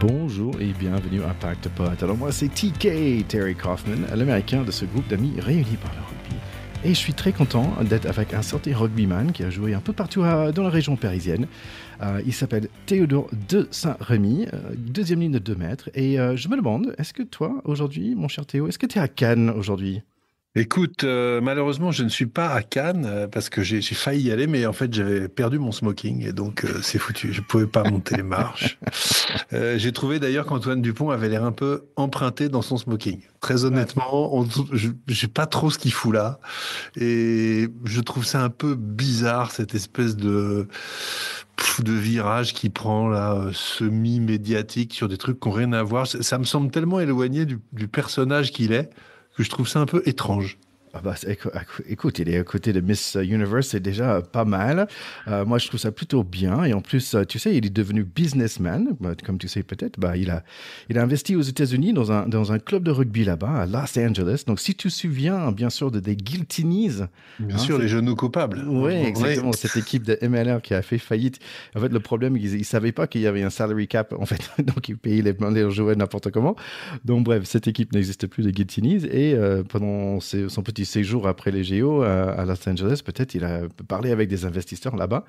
Bonjour et bienvenue à Pacte Pot. Alors moi c'est TK, Terry Kaufman, l'américain de ce groupe d'amis réunis par le rugby. Et je suis très content d'être avec un certain rugbyman qui a joué un peu partout dans la région parisienne. Il s'appelle Théodore de Saint-Remy, deuxième ligne de 2 mètres. Et je me demande, est-ce que toi aujourd'hui, mon cher Théo, est-ce que tu es à Cannes aujourd'hui ? Écoute, malheureusement, je ne suis pas à Cannes parce que j'ai failli y aller, mais en fait, j'avais perdu mon smoking et donc c'est foutu. Je pouvais pas monter les marches. J'ai trouvé d'ailleurs qu'Antoine Dupont avait l'air un peu emprunté dans son smoking. Très honnêtement, je sais pas trop ce qu'il fout là et je trouve ça un peu bizarre cette espèce de virage qui prend là semi-médiatique sur des trucs qui n'ont rien à voir. Ça me semble tellement éloigné du personnage qu'il est, que je trouve ça un peu étrange. Ah bah, écoute, il est à côté de Miss Universe, c'est déjà pas mal. Moi, je trouve ça plutôt bien. Et en plus, tu sais, il est devenu businessman, comme tu sais peut-être. Bah, il a investi aux États-Unis dans un club de rugby là-bas, à Los Angeles. Donc, si tu te souviens, bien sûr, des Guiltinis. Bien sûr, les genoux coupables. Oui, exactement. Ouais. Cette équipe de MLR qui a fait faillite. En fait, le problème, ils ne savaient pas qu'il y avait un salary cap, en fait. Donc, ils payaient les joueurs n'importe comment. Donc, bref, cette équipe n'existe plus, les Guiltinis. Et pendant son petit séjour après les JO à Los Angeles, peut-être il a parlé avec des investisseurs là-bas.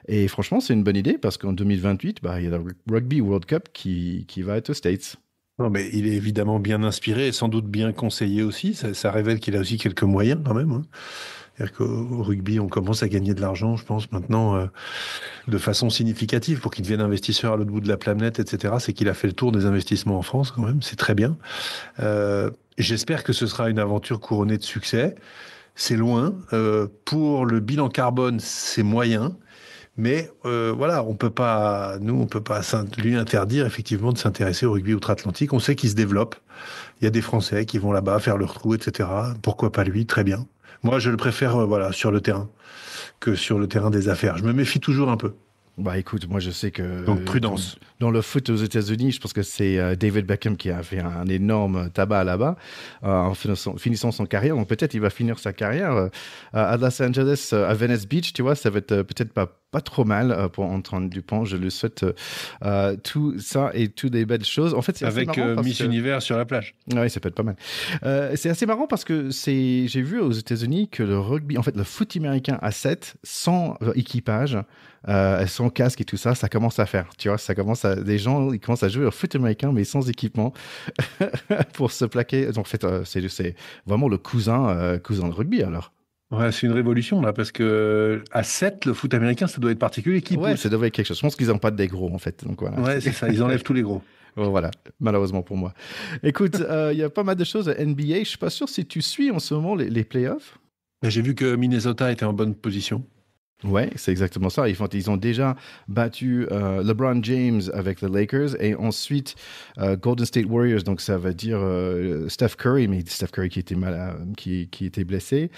Et franchement, c'est une bonne idée parce qu'en 2028, il y a le Rugby World Cup qui va être aux States. Non, mais il est évidemment bien inspiré et sans doute bien conseillé aussi. Ça révèle qu'il a aussi quelques moyens quand même. C'est-à-dire qu'au rugby, on commence à gagner de l'argent, je pense, maintenant, de façon significative pour qu'il devienne investisseur à l'autre bout de la planète, etc. C'est qu'il a fait le tour des investissements en France quand même. C'est très bien. J'espère que ce sera une aventure couronnée de succès. C'est loin. Pour le bilan carbone, c'est moyen. Mais voilà, on peut pas lui interdire effectivement de s'intéresser au rugby outre-Atlantique. On sait qu'il se développe. Il y a des Français qui vont là-bas faire leur trou, etc. Pourquoi pas lui? Très bien. Moi, je le préfère voilà, sur le terrain que sur le terrain des affaires. Je me méfie toujours un peu. Bah écoute, moi je sais que Donc prudence. Dans le foot aux États-Unis, je pense que c'est David Beckham qui a fait un énorme tabac là-bas en finissant son carrière. Donc peut-être il va finir sa carrière à Los Angeles, à Venice Beach, tu vois, ça va être peut-être pas trop mal pour Antoine Dupont. Je lui souhaite tout ça et toutes des belles choses. En fait, c'est avec assez marrant Miss Univers sur la plage. Oui, ça peut être pas mal. C'est assez marrant parce que j'ai vu aux États-Unis que le rugby, en fait, le foot américain à 7, sans équipage, sans casque et tout ça, ça commence à faire. Tu vois, des gens, ils commencent à jouer au foot américain, mais sans équipement, pour se plaquer. Donc, en fait, c'est vraiment le cousin de rugby, alors. Ouais, c'est une révolution, là, parce que à 7, le foot américain, ça doit être particulier. Ouais, ça devrait être quelque chose. Je pense qu'ils n'ont pas des gros, en fait. Donc, voilà. Ouais, c'est ça. Ils enlèvent tous les gros. Voilà, malheureusement pour moi. Écoute, il y a pas mal de choses à NBA. Je ne suis pas sûr si tu suis en ce moment les playoffs. J'ai vu que Minnesota était en bonne position. Ouais, c'est exactement ça. Ils ont déjà battu LeBron James avec les Lakers et ensuite Golden State Warriors. Donc ça veut dire Steph Curry, mais Steph Curry qui était qui était blessé.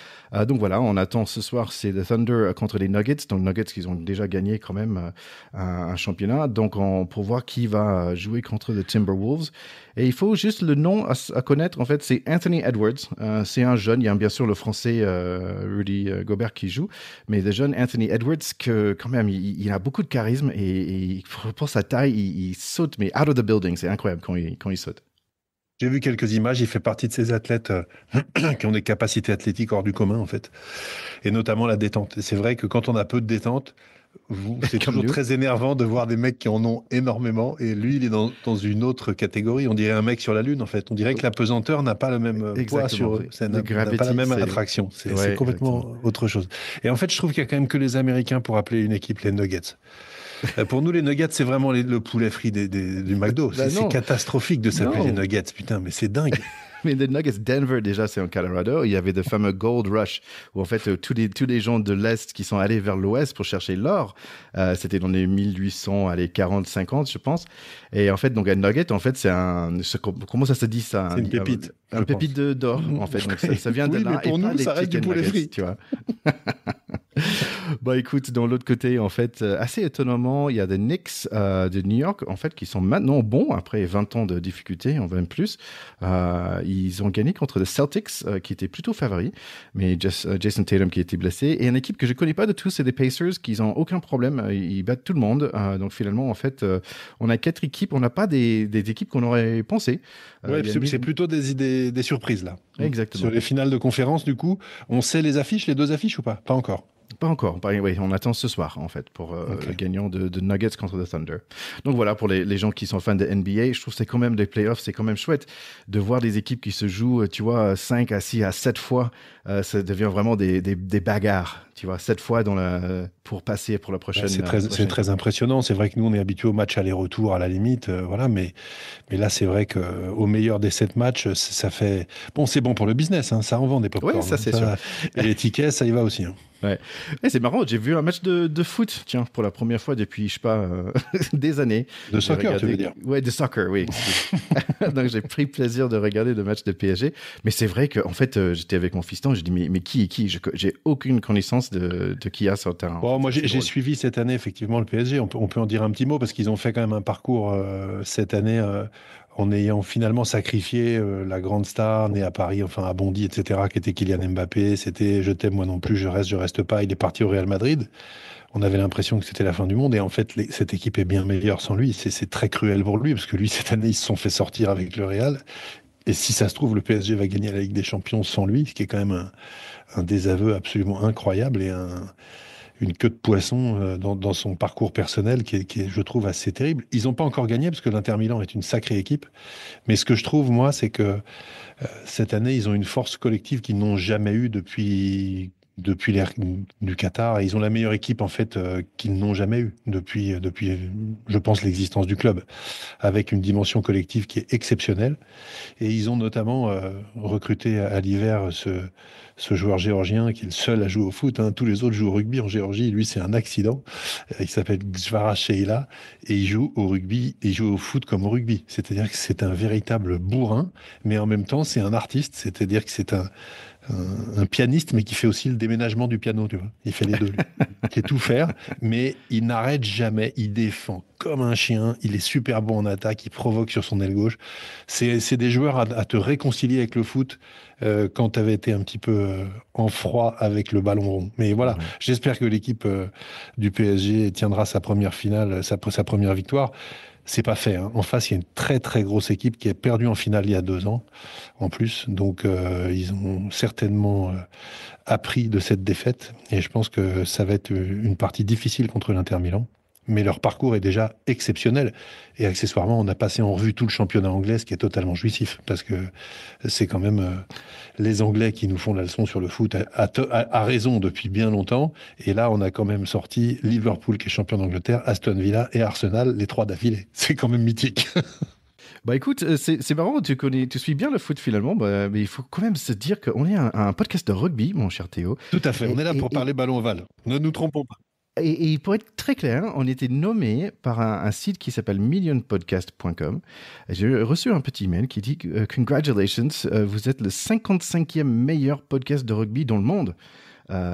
Donc voilà, on attend ce soir, c'est le Thunder contre les Nuggets. Donc Nuggets, ils ont déjà gagné quand même un championnat. Donc pour voir qui va jouer contre les Timberwolves. Et il faut juste le nom à connaître. En fait, c'est Anthony Edwards. C'est un jeune. Il y a bien sûr le Français Rudy Gobert qui joue, mais le jeune Anthony Edwards, que quand même, il a beaucoup de charisme et pour sa taille, il saute, mais out of the building. C'est incroyable quand il saute. J'ai vu quelques images. Il fait partie de ces athlètes qui ont des capacités athlétiques hors du commun, en fait, et notamment la détente. Et c'est vrai que quand on a peu de détente, c'est toujours très énervant de voir des mecs qui en ont énormément. Et lui, il est dans une autre catégorie. On dirait un mec sur la Lune, en fait. On dirait que la pesanteur n'a pas le même poids sur eux. N'a pas la même attraction. C'est complètement autre chose. Et en fait, je trouve qu'il y a quand même que les Américains pour appeler une équipe les Nuggets. Pour nous, les Nuggets, c'est vraiment le poulet frit du McDo. C'est catastrophique de s'appeler les Nuggets. Putain, mais c'est dingue. Mais les Nuggets, Denver, déjà, c'est en Colorado. Il y avait le fameux Gold Rush, où en fait, tous les gens de l'Est qui sont allés vers l'Ouest pour chercher l'or, c'était dans les 1840, 50, je pense. Et en fait, donc, un nugget, en fait, comment ça se dit ça? C'est une pépite. Un pépite d'or, en fait. Donc, ça vient de là. Mais pour nous, ça reste du poulet frit. Tu vois. Bah écoute, dans l'autre côté, en fait, assez étonnamment, il y a des Knicks de New York, en fait, qui sont maintenant bons après 20 ans de difficultés, on va même plus. Ils ont gagné contre les Celtics, qui étaient plutôt favoris, mais Jason Tatum qui était blessé. Et une équipe que je connais pas de tous, c'est des Pacers, qui n'ont aucun problème, ils battent tout le monde. Donc finalement, en fait, on a 4 équipes, on n'a pas des équipes qu'on aurait pensé. Ouais, c'est plutôt des idées, des surprises là. Exactement. Sur les finales de conférence, du coup, on sait les affiches, les 2 affiches ou pas? Pas encore. Pas encore. Oui, on attend ce soir, en fait, pour le gagnant de Nuggets contre the Thunder. Donc voilà, pour les gens qui sont fans de NBA, je trouve que c'est quand même des playoffs, c'est quand même chouette de voir des équipes qui se jouent, tu vois, 5 à 6 à 7 fois. Ça devient vraiment des bagarres, tu vois, 7 fois pour passer pour la prochaine. C'est très impressionnant. C'est vrai que nous, on est habitués au match aller-retour à la limite. Voilà, mais là, c'est vrai qu'au meilleur des 7 matchs, ça fait. Bon, c'est bon pour le business, hein, ça en vend des pop-corn. Oui, ça, c'est sûr. Et les tickets, ça y va aussi. Hein. Ouais. Et c'est marrant, j'ai vu un match de foot, tiens, pour la première fois depuis, je sais pas, des années. De soccer, tu veux dire? Ouais, de soccer, oui. Donc j'ai pris plaisir de regarder le match de PSG. Mais c'est vrai qu'en fait, j'étais avec mon fiston, j'ai dit, mais qui est qui? J'ai aucune connaissance de qui y a sur le terrain. Bon, moi, j'ai suivi cette année, effectivement, le PSG. On peut en dire un petit mot parce qu'ils ont fait quand même un parcours cette année en ayant finalement sacrifié la grande star née à Paris, enfin à Bondy, etc., qui était Kylian Mbappé. C'était je t'aime, moi non plus, je reste pas. Il est parti au Real Madrid. On avait l'impression que c'était la fin du monde. Et en fait, cette équipe est bien meilleure sans lui. C'est très cruel pour lui parce que lui, cette année, ils se sont fait sortir avec le Real. Et si ça se trouve, le PSG va gagner la Ligue des Champions sans lui, ce qui est quand même un désaveu absolument incroyable et une queue de poisson dans son parcours personnel qui est, je trouve, assez terrible. Ils n'ont pas encore gagné parce que l'Inter Milan est une sacrée équipe. Mais ce que je trouve, moi, c'est que cette année, ils ont une force collective qu'ils n'ont jamais eue depuis l'ère du Qatar. Et ils ont la meilleure équipe, en fait, qu'ils n'ont jamais eue depuis, je pense, l'existence du club, avec une dimension collective qui est exceptionnelle. Et ils ont notamment recruté à l'hiver ce joueur géorgien qui est le seul à jouer au foot. Hein. Tous les autres jouent au rugby en Géorgie. Lui, c'est un accident. Il s'appelle Gvarasheila et il joue au rugby. Il joue au foot comme au rugby. C'est-à-dire que c'est un véritable bourrin, mais en même temps, c'est un artiste. C'est-à-dire que c'est un pianiste, mais qui fait aussi le déménagement du piano, tu vois. Il fait les deux, lui. Il sait tout faire, mais il n'arrête jamais. Il défend comme un chien. Il est super bon en attaque. Il provoque sur son aile gauche. C'est des joueurs à te réconcilier avec le foot quand tu avais été un petit peu en froid avec le ballon rond. Mais voilà, j'espère que l'équipe du PSG tiendra sa première finale, sa première victoire. C'est pas fait. Hein. En face, il y a une très très grosse équipe qui a perdu en finale il y a 2 ans, en plus. Donc, ils ont certainement appris de cette défaite. Et je pense que ça va être une partie difficile contre l'Inter Milan. Mais leur parcours est déjà exceptionnel. Et accessoirement, on a passé en revue tout le championnat anglais, ce qui est totalement jouissif. Parce que c'est quand même les Anglais qui nous font la leçon sur le foot à raison depuis bien longtemps. Et là, on a quand même sorti Liverpool, qui est champion d'Angleterre, Aston Villa et Arsenal, les 3 d'affilée. C'est quand même mythique. Bah écoute, c'est marrant, tu suis bien le foot finalement, mais il faut quand même se dire qu'on est un podcast de rugby, mon cher Théo. Tout à fait, on est là pour parler ballon ovale. Ne nous trompons pas. Et pour être très clair, on était nommé par un site qui s'appelle millionpodcast.com. J'ai reçu un petit email qui dit « Congratulations, vous êtes le 55e meilleur podcast de rugby dans le monde ».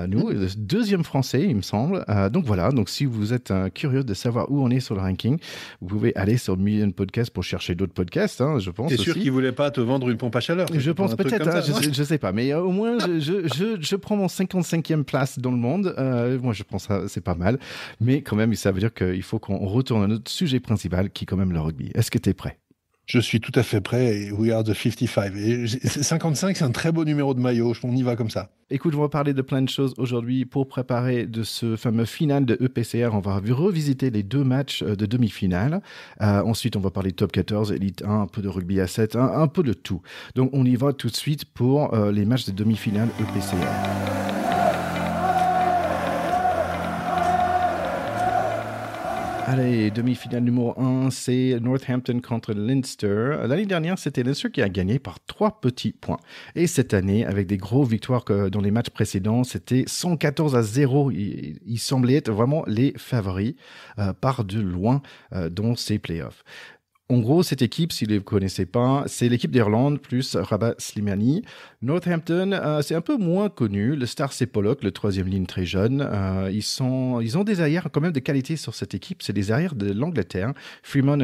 Nous, le 2e français, il me semble. Donc voilà, donc si vous êtes curieux de savoir où on est sur le ranking, vous pouvez aller sur Million Podcast pour chercher d'autres podcasts, hein, je pense. T'es sûr qu'ils ne voulaient pas te vendre une pompe à chaleur? Je pense peut-être, hein, je ne sais pas. Mais au moins, je prends mon 55e place dans le monde. Moi, je pense que c'est pas mal. Mais quand même, ça veut dire qu'il faut qu'on retourne à notre sujet principal, qui est quand même le rugby. Est-ce que tu es prêt? Je suis tout à fait prêt et we are the 55. Et 55, c'est un très beau numéro de maillot. On y va comme ça. Écoute, on va parler de plein de choses aujourd'hui pour préparer de ce fameux final de EPCR. On va revisiter les 2 matchs de demi-finale. Ensuite, on va parler top 14, Elite 1, un peu de rugby à 7, un peu de tout. Donc, on y va tout de suite pour les matchs de demi-finale EPCR. Allez, demi-finale numéro 1, c'est Northampton contre Leinster. L'année dernière, c'était Leinster qui a gagné par 3 petits points. Et cette année, avec des grosses victoires dans les matchs précédents, c'était 114-0. Ils semblaient être vraiment les favoris par de loin dans ces playoffs. En gros, cette équipe, si vous ne connaissez pas, c'est l'équipe d'Irlande plus Rabat Slimani. Northampton, c'est un peu moins connu. Le star, c'est Pollock, le troisième ligne très jeune. Ils ont des arrières quand même de qualité sur cette équipe. C'est des arrières de l'Angleterre. Freeman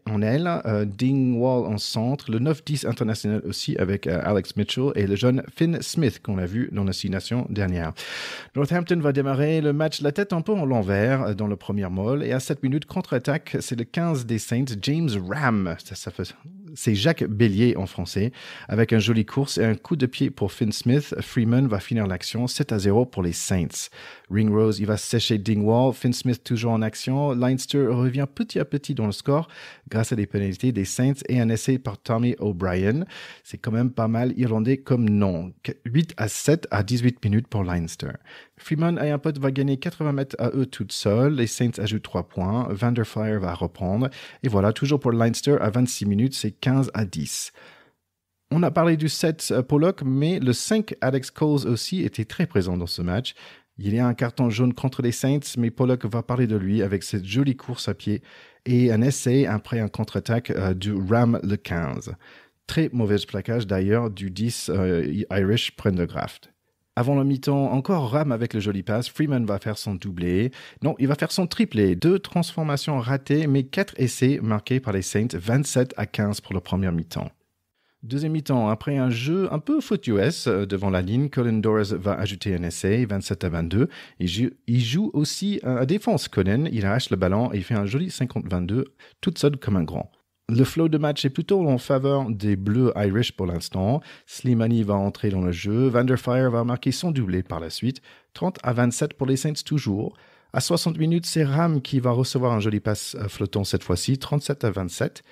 en aile, Dingwall en centre, le 9-10 international aussi avec Alex Mitchell et le jeune Finn Smith qu'on a vu dans la 6 Nations dernière. Northampton va démarrer le match la tête un peu en l'envers dans le premier moll et à 7 minutes contre-attaque, c'est le 15 des Saints, James Ram, c'est Jacques Bélier en français, avec un joli course et un coup de pied pour Finn Smith. Freeman va finir l'action 7-0 pour les Saints. Ringrose, il va sécher Dingwall. Finn Smith toujours en action. Leinster revient petit à petit dans le score grâce à des pénalités des Saints et un essai par Tommy O'Brien. C'est quand même pas mal irlandais comme nom. 8-7 à 18 minutes pour Leinster. Freeman et un pote va gagner 80 mètres à eux toute seule. Les Saints ajoutent 3 points. Van der Flier va reprendre. Et voilà, toujours pour Leinster à 26 minutes, c'est 15-10. On a parlé du 7 Pollock, mais le 5 Alex Coles aussi était très présent dans ce match. Il y a un carton jaune contre les Saints, mais Pollock va parler de lui avec cette jolie course à pied et un essai après un contre-attaque du Ram le 15. Très mauvais plaquage d'ailleurs du 10 Irish Prendergraft. Avant la mi-temps, encore Ram avec le joli pass. Freeman va faire son doublé. Non, il va faire son triplé. 2 transformations ratées, mais 4 essais marqués par les Saints. 27-15 pour la première mi-temps. Deuxième mi-temps, après un jeu un peu foot US devant la ligne, Colin Doors va ajouter un essai, 27-22. Il joue aussi à défense, Colin. Il arrache le ballon et il fait un joli 50-22, toute seule comme un grand. Le flow de match est plutôt en faveur des Bleus Irish pour l'instant. Slimani va entrer dans le jeu. Van der Flier va marquer son doublé par la suite. 30-27 pour les Saints toujours. À 60 minutes, c'est Ram qui va recevoir un joli passe flottant cette fois-ci. 37-27.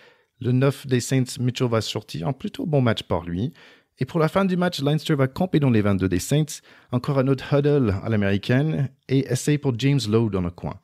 Le 9 des Saints, Mitchell va sortir. Un plutôt bon match par lui. Et pour la fin du match, Leinster va camper dans les 22 des Saints. Encore un autre huddle à l'américaine. Et essai pour James Lowe dans le coin.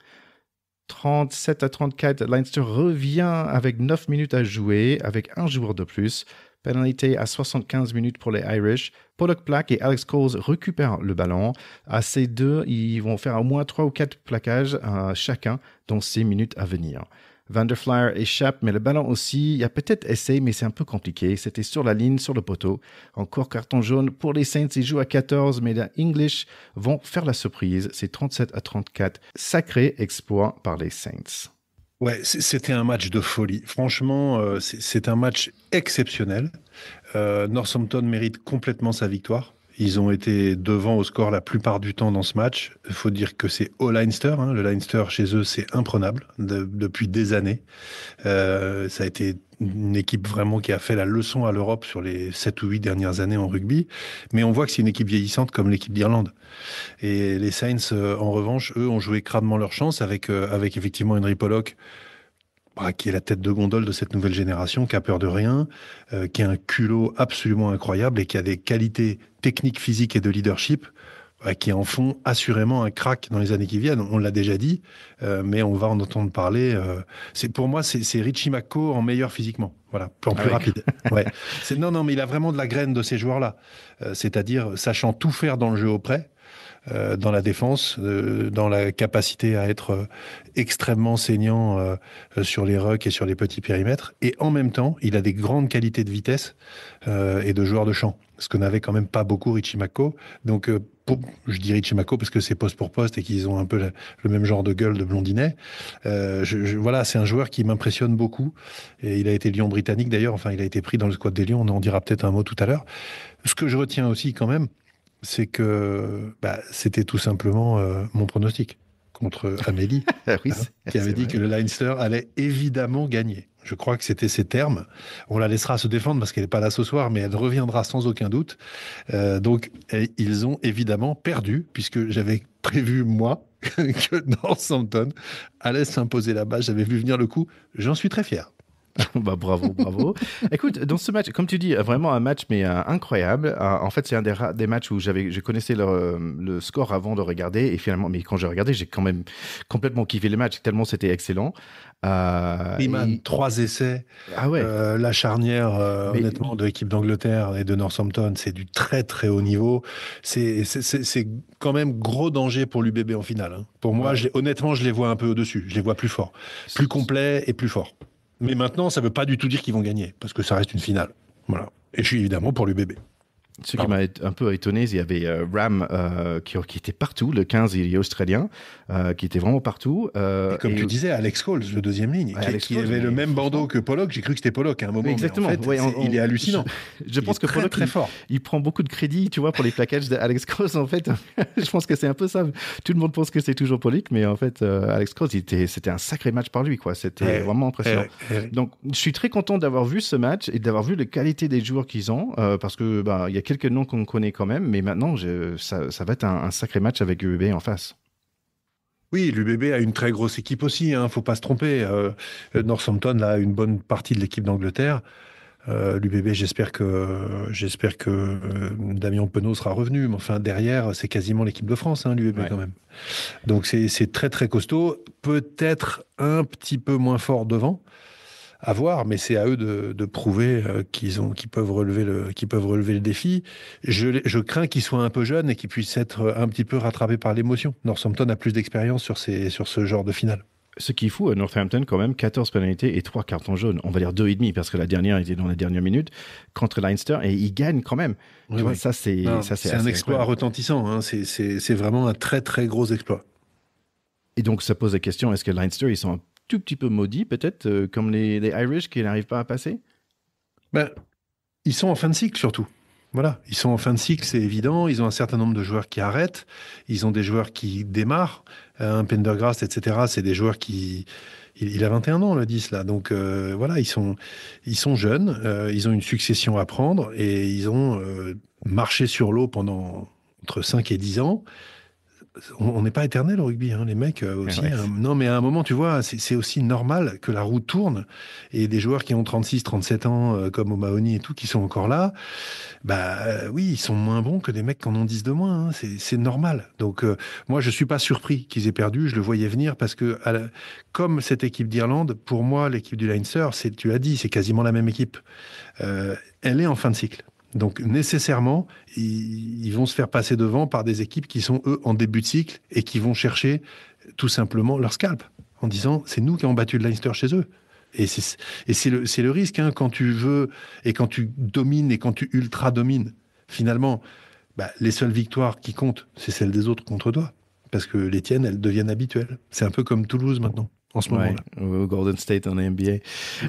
37-34, Leinster revient avec 9 minutes à jouer, avec un joueur de plus. Pénalité à 75 minutes pour les Irish. Pollock plaque et Alex Coles récupèrent le ballon. À ces deux, ils vont faire au moins 3 ou 4 plaquages chacun dans ces minutes à venir. Van der Flier échappe, mais le ballon aussi. Il y a peut-être essai, mais c'est un peu compliqué. C'était sur la ligne, sur le poteau. Encore carton jaune pour les Saints. Ils jouent à 14, mais les English vont faire la surprise. C'est 37-34. Sacré exploit par les Saints. Ouais, c'était un match de folie. Franchement, c'est un match exceptionnel. Northampton mérite complètement sa victoire. Ils ont été devant au score la plupart du temps dans ce match. Il faut dire que c'est au Leinster. Hein. Le Leinster, chez eux, c'est imprenable depuis des années. Ça a été une équipe vraiment qui a fait la leçon à l'Europe sur les 7 ou 8 dernières années en rugby. Mais on voit que c'est une équipe vieillissante comme l'équipe d'Irlande. Et les Saints, en revanche, eux, ont joué crânement leur chance avec effectivement Henry Pollock, qui est la tête de gondole de cette nouvelle génération, qui a peur de rien, qui a un culot absolument incroyable et qui a des qualités techniques, physiques et de leadership qui en font assurément un crack dans les années qui viennent. On l'a déjà dit, mais on va en entendre parler. Pour moi, c'est Richie McCaw en meilleur physiquement. Voilà, en plus rapide. Ouais. Non, mais il a vraiment de la graine de ces joueurs-là. C'est-à-dire sachant tout faire dans le jeu auprès, dans la défense, dans la capacité à être extrêmement saignant sur les rucks et sur les petits périmètres. Et en même temps, il a des grandes qualités de vitesse et de joueur de champ. Ce que n'avait quand même pas beaucoup Richie McCaw. Donc, je dis Richie McCaw parce que c'est poste pour poste et qu'ils ont un peu le même genre de gueule de blondinet. Voilà, c'est un joueur qui m'impressionne beaucoup. Et il a été Lion britannique d'ailleurs. Enfin, il a été pris dans le squad des Lions. On en dira peut-être un mot tout à l'heure. Ce que je retiens aussi quand même, c'est que c'était tout simplement mon pronostic contre Amélie, Oui, qui avait dit que le Leinster allait évidemment gagner. Je crois que c'était ses termes. On la laissera se défendre parce qu'elle n'est pas là ce soir, mais elle reviendra sans aucun doute. Donc, ils ont évidemment perdu, puisque j'avais prévu, moi, que Northampton allait s'imposer là-bas. J'avais vu venir le coup. J'en suis très fier. Bravo. Écoute, dans ce match, comme tu dis, vraiment un match mais incroyable. En fait, c'est un des matchs où je connaissais le score avant de regarder et finalement, mais quand j'ai regardé, j'ai quand même complètement kiffé le match tellement c'était excellent. Freeman, 3 essais. Ah ouais. La charnière, honnêtement, de l'équipe d'Angleterre et de Northampton, c'est du très très haut niveau. C'est quand même gros danger pour l'UBB en finale. Hein. Pour moi, honnêtement, je les vois un peu au-dessus. Je les vois plus forts, plus complets et plus forts. Mais maintenant, ça ne veut pas du tout dire qu'ils vont gagner, parce que ça reste une finale. Voilà. Et je suis évidemment pour l'UBB. Ce qui m'a un peu étonné, il y avait Ram qui était partout, le 15, il est australien, qui était vraiment partout. Et comme tu disais, Alex Scholes, le deuxième ligne, qui avait le même bandeau que Pollock. J'ai cru que c'était Pollock à un moment. Exactement. Mais en fait, il est hallucinant. Je pense que Pollock, très fort. Il prend beaucoup de crédit, tu vois, pour les plaquages d'Alex Scholes. En fait, je pense que c'est un peu ça. Tout le monde pense que c'est toujours Pollock, mais en fait, Alex Scholes, c'était un sacré match par lui, quoi. C'était vraiment impressionnant. Donc, je suis très content d'avoir vu ce match et d'avoir vu la qualité des joueurs qu'ils ont, parce que il y a quelques noms qu'on connaît quand même, mais maintenant, ça va être un sacré match avec UBB en face. Oui, l'UBB a une très grosse équipe aussi, hein, faut pas se tromper. Northampton a une bonne partie de l'équipe d'Angleterre. L'UBB, j'espère que Damien Penaud sera revenu. Mais enfin, derrière, c'est quasiment l'équipe de France, hein, l'UBB quand même. Donc c'est très très costaud. Peut-être un petit peu moins fort devant. À voir, mais c'est à eux de prouver qu'ils peuvent relever le défi. Je crains qu'ils soient un peu jeunes et qu'ils puissent être un petit peu rattrapés par l'émotion. Northampton a plus d'expérience sur ce genre de finale. Ce qui est fou à Northampton, quand même, 14 pénalités et 3 cartons jaunes. On va dire 2,5 parce que la dernière était dans la dernière minute contre Leinster et ils gagnent quand même. Tu vois, ça, c'est un exploit retentissant. Hein. C'est vraiment un très, très gros exploit. Et donc, ça pose la question, est-ce que Leinster, ils sont un tout petit peu maudits, peut-être, comme les Irish qui n'arrivent pas à passer? Ils sont en fin de cycle, surtout. Voilà, ils sont en fin de cycle, c'est évident. Ils ont un certain nombre de joueurs qui arrêtent. Ils ont des joueurs qui démarrent. Un Pendergrast, etc., c'est des joueurs qui... Il a 21 ans, le 10, là. Donc, voilà, ils sont jeunes. Ils ont une succession à prendre. Et ils ont marché sur l'eau pendant entre 5 et 10 ans. On n'est pas éternel au rugby, hein, les mecs aussi. Ouais. Non, mais à un moment, tu vois, c'est aussi normal que la roue tourne. Et des joueurs qui ont 36, 37 ans, comme O'Mahony et tout, qui sont encore là, oui, ils sont moins bons que des mecs qui en ont 10 de moins. Hein. C'est normal. Donc, moi, je suis pas surpris qu'ils aient perdu. Je le voyais venir parce que, comme cette équipe d'Irlande, pour moi, l'équipe du Leinster, tu l'as dit, c'est quasiment la même équipe. Elle est en fin de cycle. Donc nécessairement, ils vont se faire passer devant par des équipes qui sont, eux, en début de cycle et qui vont chercher tout simplement leur scalp en disant c'est nous qui avons battu le Leinster chez eux. Et c'est le risque hein, quand tu veux et quand tu domines et quand tu ultra-domines. Finalement, les seules victoires qui comptent, c'est celles des autres contre toi. Parce que les tiennes, elles deviennent habituelles. C'est un peu comme Toulouse maintenant. En ce moment-là. Au Golden State en NBA.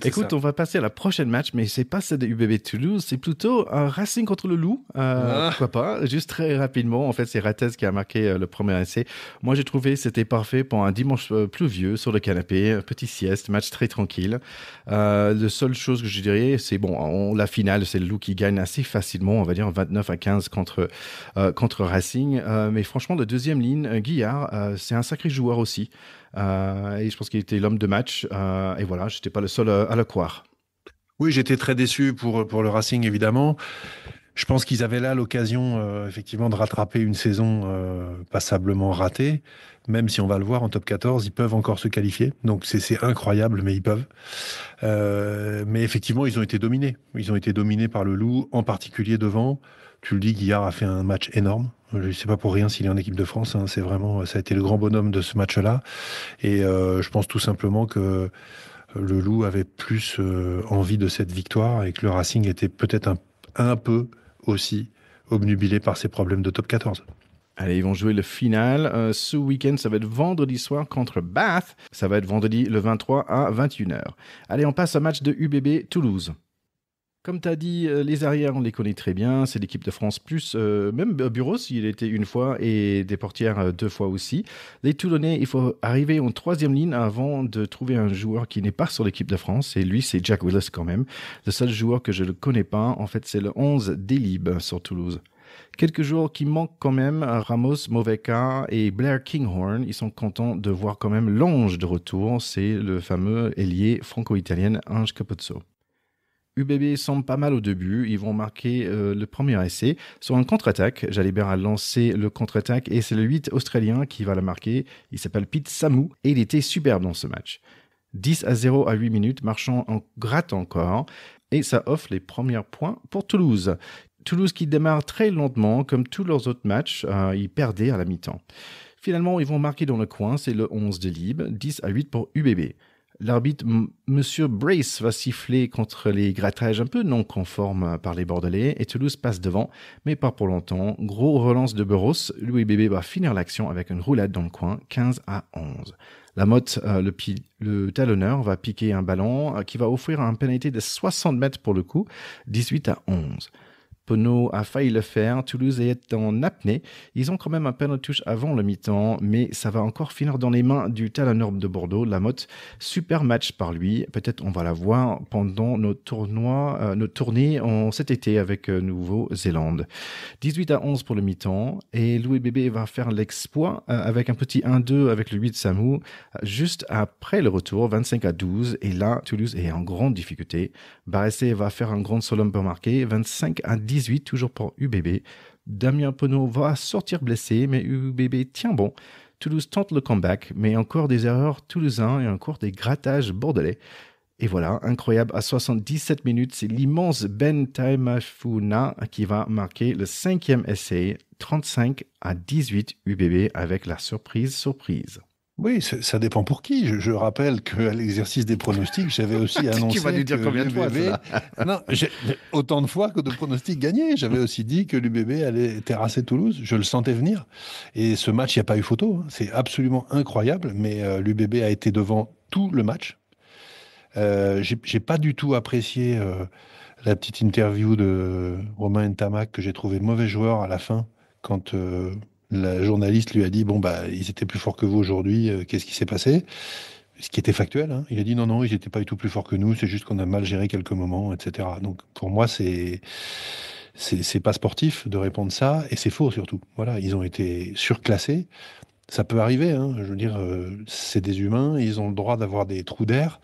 Écoute, on va passer à la prochaine match, mais c'est pas celle de UBB Toulouse, c'est plutôt un Racing contre le Loup. Pourquoi pas? Juste très rapidement, en fait, c'est Rattez qui a marqué le premier essai. Moi, j'ai trouvé que c'était parfait pour un dimanche pluvieux sur le canapé, petit sieste, match très tranquille. La seule chose que je dirais, c'est la finale, c'est le Loup qui gagne assez facilement, on va dire 29-15 contre Racing. Mais franchement, la deuxième ligne, Guillard, c'est un sacré joueur aussi. Et je pense qu'il était l'homme de match. Et voilà, je n'étais pas le seul à le croire. Oui, j'étais très déçu pour le Racing, évidemment. Je pense qu'ils avaient là l'occasion, effectivement, de rattraper une saison passablement ratée. Même si on va le voir en top 14, ils peuvent encore se qualifier. Donc c'est incroyable, mais ils peuvent. Mais effectivement, ils ont été dominés. Ils ont été dominés par le Loup, en particulier devant. Tu le dis, Guillard a fait un match énorme. Je ne sais pas pour rien s'il est en équipe de France. Hein. Ça a été le grand bonhomme de ce match-là. Et je pense tout simplement que le Loup avait plus envie de cette victoire et que le Racing était peut-être un peu aussi obnubilé par ses problèmes de top 14. Allez, ils vont jouer le final. Ce week-end, ça va être vendredi soir contre Bath. Ça va être vendredi le 23 à 21h. Allez, on passe au match de UBB Toulouse. Comme tu as dit, les arrières, on les connaît très bien. C'est l'équipe de France plus, même Bureau, il était une fois, et des portières 2 fois aussi. Les Toulonnais, il faut arriver en 3e ligne avant de trouver un joueur qui n'est pas sur l'équipe de France. Et lui, c'est Jack Willis quand même. Le seul joueur que je ne connais pas, en fait, c'est le 11 Delib sur Toulouse. Quelques joueurs qui manquent quand même, Ramos, Moveka et Blair Kinghorn. Ils sont contents de voir quand même l'ange de retour. C'est le fameux ailier franco-italien Ange Capozzo. UBB semble pas mal au début, ils vont marquer le premier essai sur un contre-attaque. Jalibert a lancé le contre-attaque et c'est le 8 australien qui va le marquer. Il s'appelle Pete Samu et il était superbe dans ce match. 10-0 à 8 minutes, Marchand en gratte encore et ça offre les premiers points pour Toulouse. Toulouse qui démarre très lentement comme tous leurs autres matchs, ils perdaient à la mi-temps. Finalement, ils vont marquer dans le coin, c'est le 11 de Lib, 10-8 pour UBB. L'arbitre, Monsieur Brace, va siffler contre les grattages un peu non conformes par les Bordelais et Toulouse passe devant, mais pas pour longtemps. Gros relance de Burros, Louis Bébé va finir l'action avec une roulade dans le coin, 15-11. Lamotte, le talonneur, va piquer un ballon qui va offrir un pénalité de 60 mètres pour le coup, 18-11. Penaud a failli le faire, Toulouse est en apnée. Ils ont quand même un penalty touche avant le mi-temps, mais ça va encore finir dans les mains du talonneur de Bordeaux, Lamotte. Super match par lui. Peut-être on va la voir pendant notre tournée cet été avec Nouvelle-Zélande. 18-11 pour le mi-temps, et Louis Bébé va faire l'exploit avec un petit 1-2 avec le 8 Samou, juste après le retour, 25-12, et là, Toulouse est en grande difficulté. Baressé va faire un grand slalom pour marquer, 25-18, toujours pour UBB. Damien Penaud va sortir blessé, mais UBB tient bon. Toulouse tente le comeback, mais encore des erreurs toulousains et encore des grattages bordelais. Et voilà, incroyable, à 77 minutes, c'est l'immense Ben Taimafuna qui va marquer le 5e essai, 35-18 UBB avec la surprise. Oui, ça dépend pour qui. Je rappelle qu'à l'exercice des pronostics, j'avais aussi annoncé tu vas lui dire que combien de fois l'UBB... Non, autant de fois que de pronostics gagnés. J'avais aussi dit que l'UBB allait terrasser Toulouse. Je le sentais venir. Et ce match, il n'y a pas eu photo. Hein. C'est absolument incroyable. Mais l'UBB a été devant tout le match. J'ai pas du tout apprécié la petite interview de Romain Ntamak que j'ai trouvé mauvais joueur à la fin quand la journaliste lui a dit ils étaient plus forts que vous aujourd'hui, qu'est-ce qui s'est passé? Ce qui était factuel, hein. Il a dit non, ils n'étaient pas du tout plus forts que nous, c'est juste qu'on a mal géré quelques moments, etc. Donc pour moi, c'est pas sportif de répondre ça, et c'est faux surtout. Voilà, ils ont été surclassés. Ça peut arriver, hein. Je veux dire, c'est des humains, ils ont le droit d'avoir des trous d'air,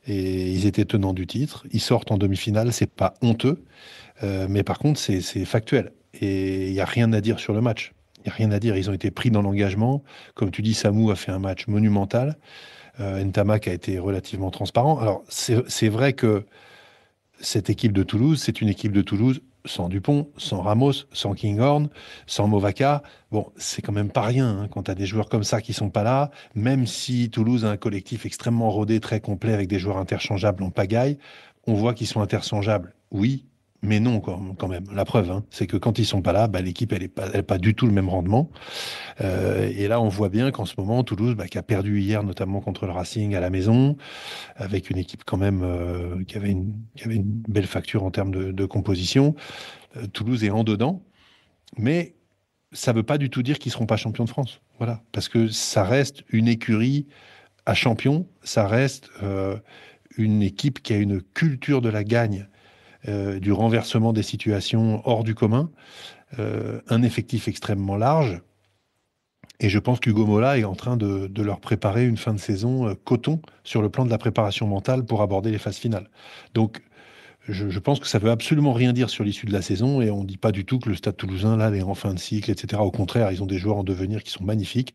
et ils étaient tenants du titre. Ils sortent en demi-finale, c'est pas honteux, mais par contre, c'est factuel. Et il n'y a rien à dire sur le match. Il n'y a rien à dire. Ils ont été pris dans l'engagement. Comme tu dis, Samou a fait un match monumental. Ntamak a été relativement transparent. Alors, c'est vrai que cette équipe de Toulouse, c'est une équipe de Toulouse sans Dupont, sans Ramos, sans Kinghorn, sans Movaca. Bon, c'est quand même pas rien hein, quand tu as des joueurs comme ça qui sont pas là. Même si Toulouse a un collectif extrêmmement rodé, très complet, avec des joueurs interchangeables en pagaille, on voit qu'ils sont interchangeables. Oui, mais non quand même. La preuve, hein, c'est que quand ils sont pas là, l'équipe elle est pas du tout le même rendement. Et là, on voit bien qu'en ce moment, Toulouse, qui a perdu hier, notamment contre le Racing à la maison, avec une équipe quand même qui avait une belle facture en termes de composition. Toulouse est en dedans, mais ça ne veut pas du tout dire qu'ils ne seront pas champions de France. Voilà, parce que ça reste une écurie à champion, ça reste une équipe qui a une culture de la gagne, du renversement des situations hors du commun, un effectif extrêmement large. Et je pense qu'Hugo Mola est en train de leur préparer une fin de saison coton sur le plan de la préparation mentale pour aborder les phases finales. Donc, je pense que ça veut absolument rien dire sur l'issue de la saison, et on ne dit pas du tout que le Stade Toulousain, là, est en fin de cycle, etc. Au contraire, ils ont des joueurs en devenir qui sont magnifiques.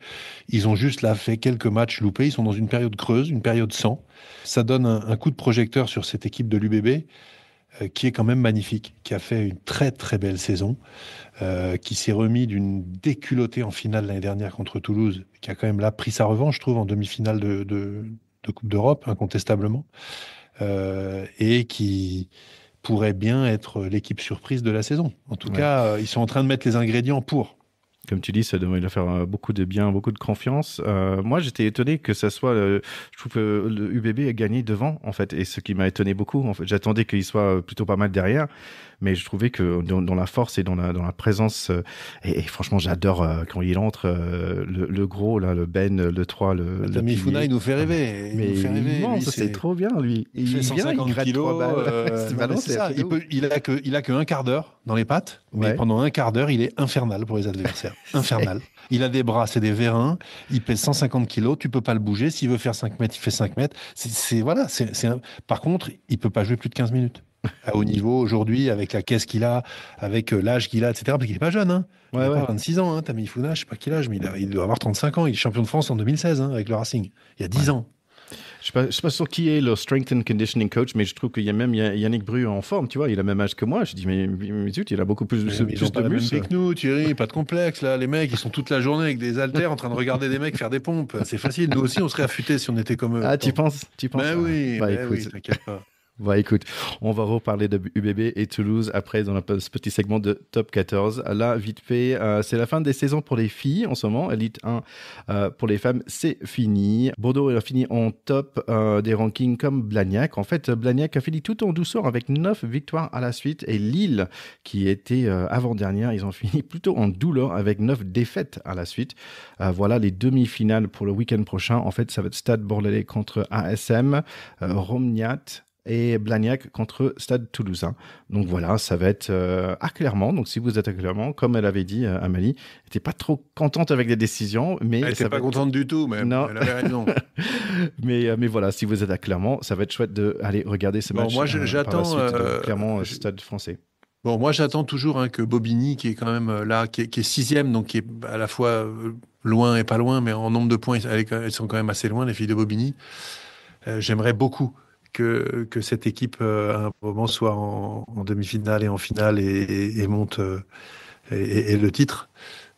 Ils ont juste là fait quelques matchs loupés. Ils sont dans une période creuse, une période sans. Ça donne un coup de projecteur sur cette équipe de l'UBB qui est quand même magnifique, qui a fait une très très belle saison, qui s'est remis d'une déculottée en finale l'année dernière contre Toulouse, qui a quand même là pris sa revanche, je trouve, en demi-finale de Coupe d'Europe, incontestablement, et qui pourrait bien être l'équipe surprise de la saison. En tout cas, ils sont en train de mettre les ingrédients pour. Comme tu dis, ça devrait leur faire beaucoup de bien, beaucoup de confiance. Moi, j'étais étonné que ça soit... je trouve que le UBB a gagné devant, en fait, et ce qui m'a étonné beaucoup. En fait, j'attendais qu'il soit plutôt pas mal derrière, mais je trouvais que dans la force et dans la présence... et franchement, j'adore quand il entre, le gros, là, le Ben, le 3, le Taimafuna, il nous fait rêver. Mais c'est trop bien, lui. Il fait 150 kilos. C'est ça. Il a que un quart d'heure dans les pattes, mais pendant un quart d'heure, il est infernal pour les adversaires. Infernal. Il a des bras, c'est des vérins. Il pèse 150 kilos. Tu peux pas le bouger. S'il veut faire 5 mètres, il fait 5 mètres. Par contre, il peut pas jouer plus de 15 minutes. À haut niveau, aujourd'hui, avec la caisse qu'il a, avec l'âge qu'il a, etc. Parce qu'il est pas jeune, hein. Il n'a pas 26 ans, hein. Taimafuna, je sais pas quel âge, mais il doit avoir 35 ans. Il est champion de France en 2016, hein, avec le Racing. Il y a 10 ans. Je suis pas sûr qui est le strength and conditioning coach, mais je trouve qu'il y a même Yannick Bru en forme, tu vois, il a le même âge que moi. Je dis, mais zut, il a beaucoup plus, Mais ils ont plus pas de la même muscles. vie que nous, Thierry, pas de complexe, là. Les mecs, ils sont toute la journée avec des haltères en train de regarder des mecs faire des pompes. C'est facile. Nous aussi, on serait affûtés si on était comme eux. Ah, Attends. tu penses? Ben Ah, oui, bah ben écoute. oui, t'inquiète pas. Bah écoute, on va reparler de UBB et Toulouse après dans ce petit segment de Top 14. Là, vite fait, c'est la fin des saisons pour les filles en ce moment. Elite 1 pour les femmes, c'est fini. Bordeaux a fini en top des rankings comme Blagnac. En fait, Blagnac a fini tout en douceur avec 9 victoires à la suite. Et Lille, qui était avant-dernière, ils ont fini plutôt en douleur avec 9 défaites à la suite. Voilà les demi-finales pour le week-end prochain. En fait, ça va être Stade Bordelais contre ASM, Romniat et Blagnac contre Stade Toulousain. Donc voilà, ça va être à Clermont. Donc si vous êtes à Clermont, comme elle avait dit, Amalie, n'était pas trop contente avec les décisions, mais Elle était pas contente du tout, même. Non. Elle avait raison. mais voilà, si vous êtes à Clermont, ça va être chouette d'aller regarder ce Bon, match moi, par la j'attends. suite. Clermont, Stade français. Bon, moi, j'attends toujours que Bobigny, qui est quand même là, qui est sixième, donc qui est à la fois loin et pas loin, mais en nombre de points, elles sont quand même assez loin, les filles de Bobigny. J'aimerais beaucoup que cette équipe, à un moment, soit en demi-finale et en finale et monte et le titre.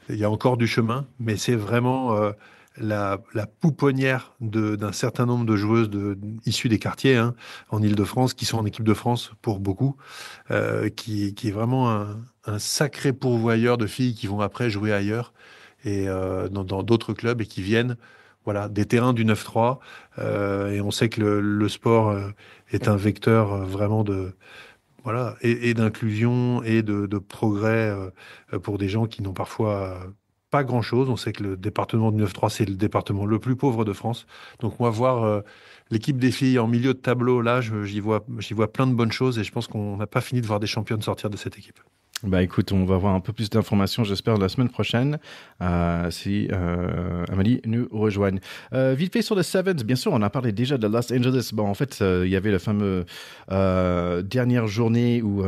Il y a encore du chemin, mais c'est vraiment la pouponnière d'un certain nombre de joueuses issues des quartiers hein, en Île-de-France, qui sont en équipe de France pour beaucoup, qui est vraiment un sacré pourvoyeur de filles qui vont après jouer ailleurs et dans d'autres clubs et qui viennent voilà, des terrains du 9-3. Et on sait que le sport est un vecteur vraiment de voilà, et d'inclusion et de progrès pour des gens qui n'ont parfois pas grand-chose. On sait que le département du 9-3, c'est le département le plus pauvre de France. Donc moi, voir l'équipe des filles en milieu de tableau, là, j'y vois plein de bonnes choses et je pense qu'on n'a pas fini de voir des championnes sortir de cette équipe. Bah écoute, on va avoir un peu plus d'informations, j'espère, la semaine prochaine, si Amélie nous rejoigne. Vite fait sur le Sevens, bien sûr, on a parlé déjà de Los Angeles. Bon, en fait, il y avait la fameuse dernière journée où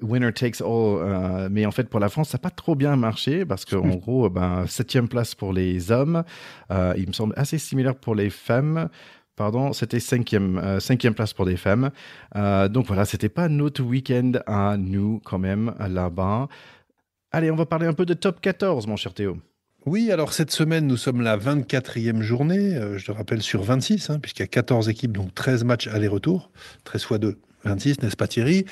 winner takes all, mais en fait, pour la France, ça n'a pas trop bien marché parce qu'en gros, ben, 7e place pour les hommes, il me semble assez similaire pour les femmes. Pardon, c'était cinquième place pour les femmes. Donc voilà, c'était pas notre week-end à nous quand même là-bas. Allez, on va parler un peu de top 14, mon cher Théo. Oui, alors cette semaine, nous sommes la 24e journée, je te rappelle sur 26, hein, puisqu'il y a 14 équipes, donc 13 matchs aller-retour, 13 fois 2, 26, n'est-ce pas Thierry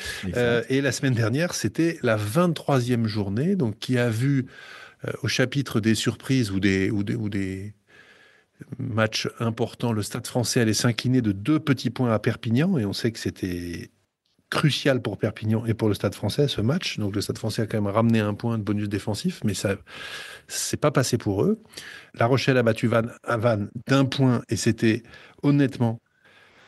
Et la semaine dernière, c'était la 23e journée, donc qui a vu au chapitre des surprises ou des match important, le Stade français allait s'incliner de 2 petits points à Perpignan, et on sait que c'était crucial pour Perpignan et pour le Stade français, ce match. Donc le Stade français a quand même ramené un point de bonus défensif, mais ça c'est pas passé pour eux. La Rochelle a battu Vannes à Vannes d'1 point, et c'était honnêtement,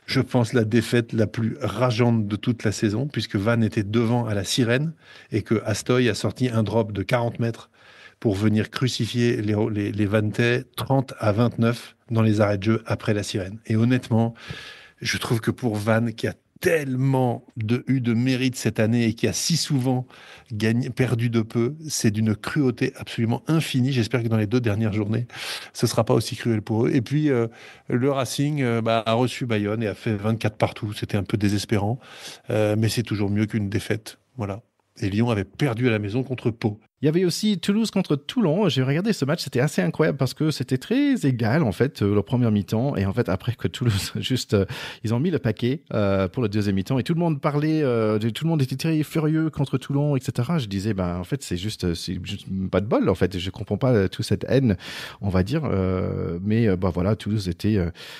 je pense, la défaite la plus rageante de toute la saison, puisque Vannes était devant à la sirène, et que Astoy a sorti un drop de 40 mètres pour venir crucifier les Vanntais 30-29 dans les arrêts de jeu après la sirène. Et honnêtement, je trouve que pour Vannes, qui a tellement eu de mérite cette année et qui a si souvent perdu de peu, c'est d'une cruauté absolument infinie. J'espère que dans les 2 dernières journées, ce ne sera pas aussi cruel pour eux. Et puis, le Racing a reçu Bayonne et a fait 24 partout. C'était un peu désespérant, mais c'est toujours mieux qu'une défaite. Voilà. Et Lyon avait perdu à la maison contre Pau. Il y avait aussi Toulouse contre Toulon. J'ai regardé ce match, c'était assez incroyable parce que c'était très égal en fait, leur première mi-temps. Et en fait, après que Toulouse, juste, ils ont mis le paquet pour le deuxième mi-temps et tout le monde parlait, tout le monde était très furieux contre Toulon, etc. Je disais, ben en fait, c'est juste pas de bol en fait. Je comprends pas toute cette haine, on va dire. Mais bah voilà, Toulouse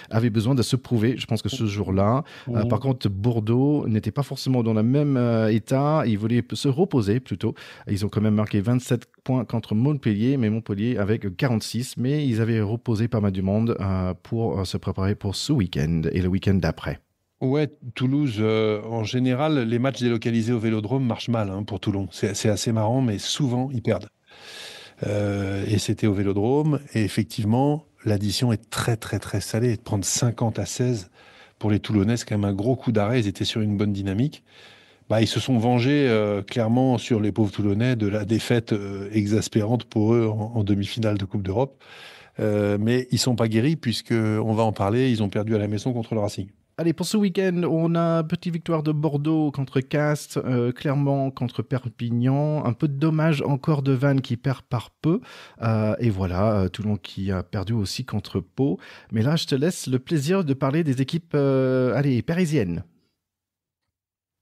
avait besoin de se prouver. Je pense que ce jour-là, par contre, Bordeaux n'était pas forcément dans le même état. Ils voulaient se reposer plutôt. Ils ont quand même marqué 27 points contre Montpellier, mais Montpellier avec 46, mais ils avaient reposé pas mal du monde pour se préparer pour ce week-end et le week-end d'après. Ouais, Toulouse, en général, les matchs délocalisés au Vélodrome marchent mal hein, pour Toulon. C'est assez marrant, mais souvent, ils perdent. Et c'était au Vélodrome, et effectivement, l'addition est très, très, très salée. De prendre 50-16 pour les Toulonnais, c'est quand même un gros coup d'arrêt. Ils étaient sur une bonne dynamique. Ils se sont vengés clairement sur les pauvres Toulonnais de la défaite exaspérante pour eux en demi-finale de Coupe d'Europe. Mais ils sont pas guéris puisque, on va en parler, ils ont perdu à la maison contre le Racing. Allez, pour ce week-end, on a petite victoire de Bordeaux contre Castres, Clermont contre Perpignan, un peu de dommage encore de Vannes qui perd par peu, et voilà, Toulon qui a perdu aussi contre Pau. Mais là, je te laisse le plaisir de parler des équipes parisiennes.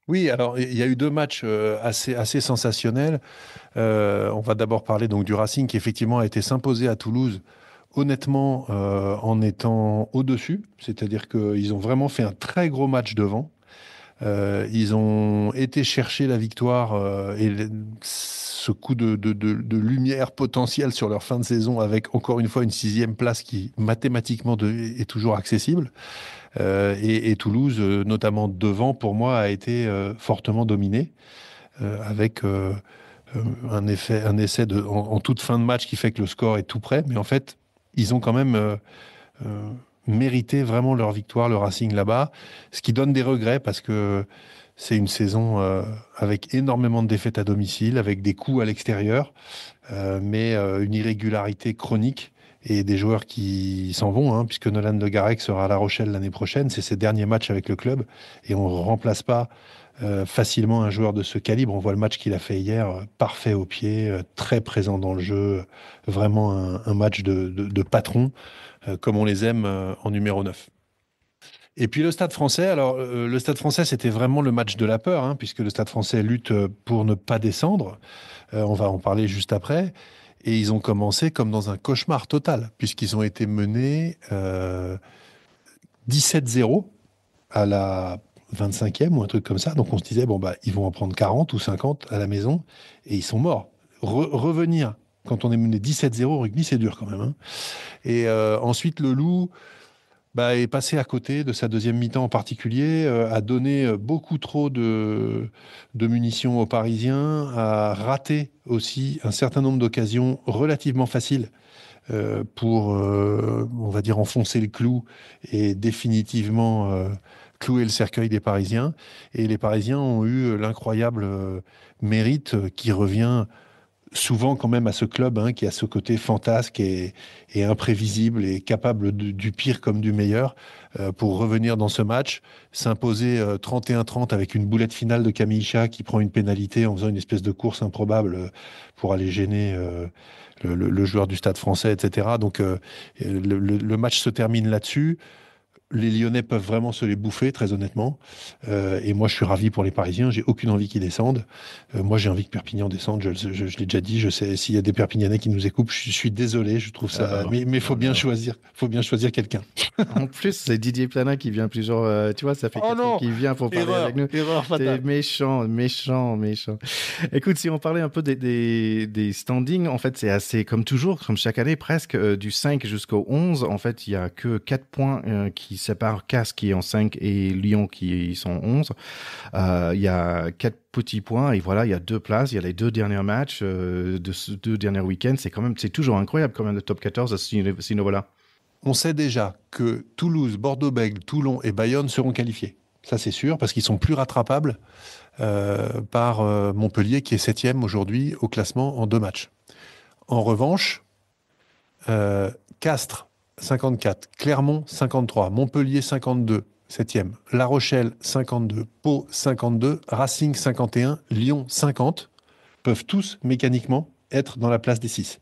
Oui, alors il y a eu deux matchs assez sensationnels. On va d'abord parler donc du Racing qui effectivement a été s'imposer à Toulouse, honnêtement en étant au-dessus, c'est-à-dire qu'ils ont vraiment fait un très gros match devant. Ils ont été chercher la victoire ce coup de lumière potentielle sur leur fin de saison avec encore une fois une sixième place qui mathématiquement est toujours accessible. Et Toulouse, notamment devant, pour moi, a été fortement dominé avec un essai en toute fin de match qui fait que le score est tout prêt. Mais en fait, ils ont quand même mérité vraiment leur victoire, le Racing là-bas, ce qui donne des regrets parce que c'est une saison avec énormément de défaites à domicile, avec des coups à l'extérieur, mais une irrégularité chronique et des joueurs qui s'en vont, hein, puisque Nolan Le Garec sera à La Rochelle l'année prochaine. C'est ses derniers matchs avec le club et on ne remplace pas facilement un joueur de ce calibre. On voit le match qu'il a fait hier, parfait au pied, très présent dans le jeu, vraiment un match de patron, comme on les aime en numéro 9. Et puis le Stade Français, alors le Stade Français c'était vraiment le match de la peur, hein, puisque le Stade Français lutte pour ne pas descendre. On va en parler juste après. Et ils ont commencé comme dans un cauchemar total, puisqu'ils ont été menés 17-0 à la 25e ou un truc comme ça. Donc on se disait, bon, ils vont en prendre 40 ou 50 à la maison, et ils sont morts. Revenir quand on est mené 17-0 au rugby, c'est dur quand même, hein. Et ensuite, le Loup est passé à côté de sa deuxième mi-temps en particulier, a donné beaucoup trop de munitions aux Parisiens, a raté aussi un certain nombre d'occasions relativement faciles pour, on va dire, enfoncer le clou et définitivement clouer le cercueil des Parisiens. Et les Parisiens ont eu l'incroyable mérite qui revient souvent quand même à ce club, hein, qui a ce côté fantasque et imprévisible et capable du pire comme du meilleur pour revenir dans ce match, s'imposer 31-30 avec une boulette finale de Camille Chat qui prend une pénalité en faisant une espèce de course improbable pour aller gêner le joueur du Stade Français, etc. Donc le match se termine là-dessus. Les Lyonnais peuvent vraiment se les bouffer, très honnêtement. Et moi, je suis ravi pour les Parisiens. J'ai aucune envie qu'ils descendent. Moi, j'ai envie que Perpignan descende. Je l'ai déjà dit. Je sais, s'il y a des Perpignanais qui nous écoutent, je suis désolé. Je trouve ça. Mais faut bien choisir. Faut bien choisir quelqu'un. En plus, c'est Didier Planin qui vient plusieurs. Tu vois, ça fait 4 ans qu'il vient pour parler avec nous. Erreur fatale. C'est méchant. Écoute, si on parlait un peu des standings, en fait, c'est assez, comme toujours, comme chaque année, presque du 5 jusqu'au 11. En fait, il n'y a que 4 points qui séparent Castres qui est en 5 et Lyon qui sont en 11. Il y a 4 petits points et voilà, il y a 2 places. Il y a les 2 derniers matchs de ces 2 derniers week-ends. C'est toujours incroyable quand même le top 14 à ce niveau-là. On sait déjà que Toulouse, Bordeaux-Bègles, Toulon et Bayonne seront qualifiés. Ça, c'est sûr, parce qu'ils sont plus rattrapables par Montpellier, qui est 7e aujourd'hui au classement en 2 matchs. En revanche, Castres, 54, Clermont, 53, Montpellier, 52, 7e, La Rochelle, 52, Pau, 52, Racing, 51, Lyon, 50, peuvent tous mécaniquement être dans la place des 6.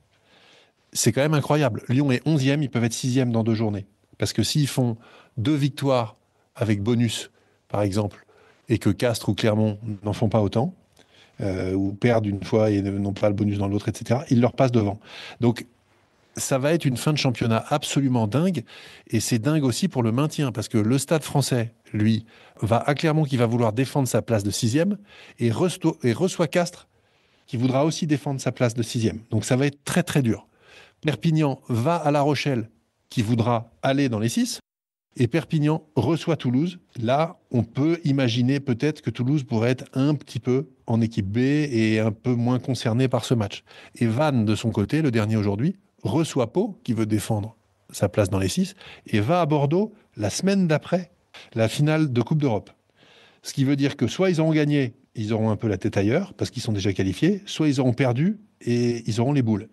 C'est quand même incroyable. Lyon est 11e, ils peuvent être 6e dans 2 journées. Parce que s'ils font 2 victoires avec bonus, par exemple, et que Castres ou Clermont n'en font pas autant, ou perdent une fois et n'ont pas le bonus dans l'autre, etc., ils leur passent devant. Donc, ça va être une fin de championnat absolument dingue, et c'est dingue aussi pour le maintien, parce que le Stade Français, lui, va à Clermont qui va vouloir défendre sa place de 6e, et reçoit Castres qui voudra aussi défendre sa place de 6e. Donc ça va être très très dur. Perpignan va à La Rochelle qui voudra aller dans les 6, et Perpignan reçoit Toulouse. Là, on peut imaginer peut-être que Toulouse pourrait être un petit peu en équipe B et un peu moins concerné par ce match. Et Vannes, de son côté, le dernier aujourd'hui, reçoit Pau, qui veut défendre sa place dans les 6, et va à Bordeaux la semaine d'après la finale de Coupe d'Europe. Ce qui veut dire que soit ils auront gagné ils auront un peu la tête ailleurs parce qu'ils sont déjà qualifiés, soit ils auront perdu et ils auront les boules.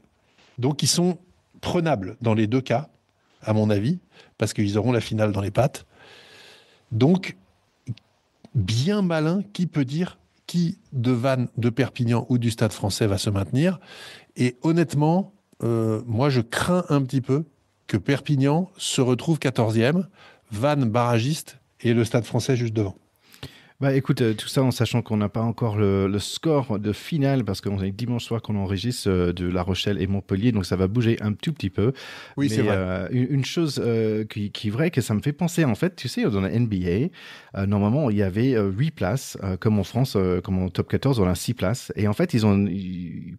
Donc ils sont prenables dans les deux cas, à mon avis, parce qu'ils auront la finale dans les pattes. Donc, bien malin, qui peut dire qui de Vannes, de Perpignan ou du Stade Français va se maintenir. Et honnêtement, moi je crains un petit peu que Perpignan se retrouve 14e, Vannes barragiste et le Stade Français juste devant. Bah écoute, tout ça en sachant qu'on n'a pas encore le score de finale, parce qu'on est dimanche soir qu'on enregistre de La Rochelle et Montpellier, donc ça va bouger un tout petit peu. Oui, Mais c'est vrai. une chose qui est vraie, que ça me fait penser, en fait, tu sais, dans la NBA, normalement, il y avait 8 places, comme en France, comme en top 14, on a 6 places. Et en fait,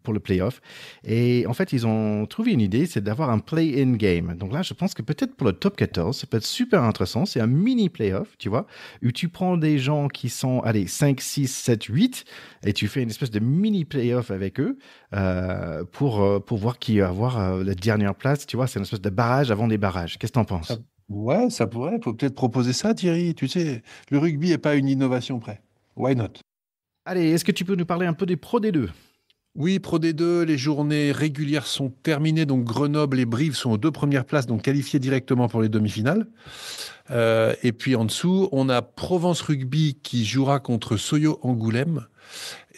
pour le playoff, et en fait, ils ont trouvé une idée, c'est d'avoir un play-in game. Donc là, je pense que peut-être pour le top 14, ça peut être super intéressant. C'est un mini playoff, tu vois, où tu prends des gens qui sont, allez, 5, 6, 7, 8, et tu fais une espèce de mini playoff avec eux pour voir qui va avoir la dernière place. Tu vois, c'est une espèce de barrage avant des barrages. Qu'est-ce que t'en Ça- penses? ouais, ça pourrait. Faut peut-être proposer ça, Thierry. Tu sais, le rugby n'est pas une innovation près. Why not? Allez, est-ce que tu peux nous parler un peu des pros des deux? Oui, Pro D2, les journées régulières sont terminées. Donc Grenoble et Brive sont aux deux premières places, donc qualifiés directement pour les demi-finales. Et puis en dessous, on a Provence Rugby qui jouera contre Soyo Angoulême